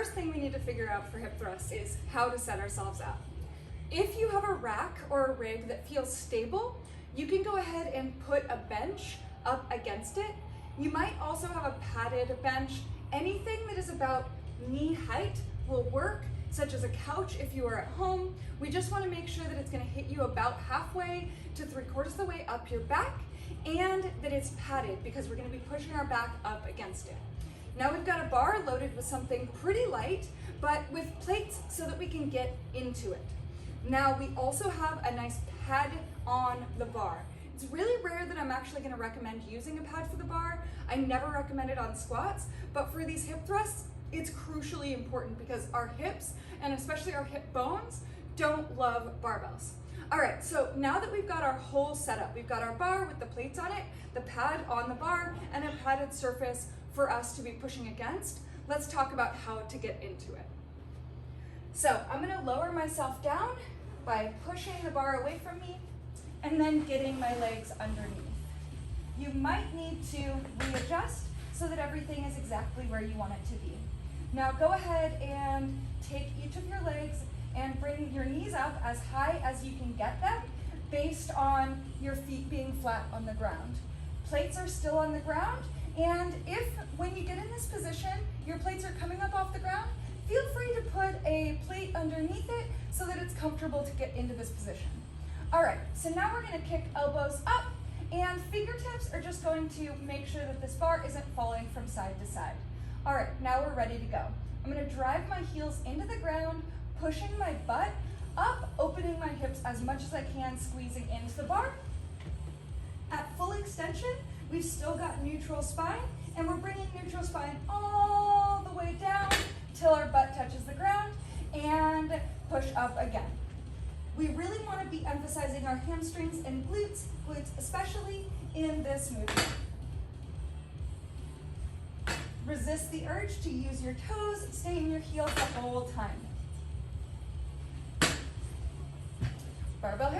first thing we need to figure out for hip thrusts is how to set ourselves up. If you have a rack or a rig that feels stable, you can go ahead and put a bench up against it. You might also have a padded bench. Anything that is about knee height will work, such as a couch if you are at home. We just want to make sure that it's going to hit you about halfway to 3/4 of the way up your back, and that it's padded because we're going to be pushing our back up against it. Now we've got a bar loaded with something pretty light, but with plates so that we can get into it. Now we also have a nice pad on the bar. It's really rare that I'm actually going to recommend using a pad for the bar. I never recommend it on squats, but for these hip thrusts, it's crucially important because our hips, and especially our hip bones, don't love barbells. All right, so now that we've got our whole setup, we've got our bar with the plates on it, the pad on the bar, and a padded surface for us to be pushing against, let's talk about how to get into it. So I'm gonna lower myself down by pushing the bar away from me and then getting my legs underneath. You might need to readjust so that everything is exactly where you want it to be. Now go ahead and take each of your legs and bring your knees up as high as you can get them based on your feet being flat on the ground. Plates are still on the ground, and if when you get in this position, your plates are coming up off the ground, feel free to put a plate underneath it so that it's comfortable to get into this position. All right, so now we're gonna kick elbows up, and fingertips are just going to make sure that this bar isn't falling from side to side. All right, now we're ready to go. I'm gonna drive my heels into the ground, pushing my butt up, opening my hips as much as I can, squeezing into the bar. At full extension, we've still got neutral spine, and we're bringing neutral spine all the way down till our butt touches the ground, and push up again. We really want to be emphasizing our hamstrings and glutes especially in this movement. Resist the urge to use your toes, stay in your heels the whole time. Barbell hip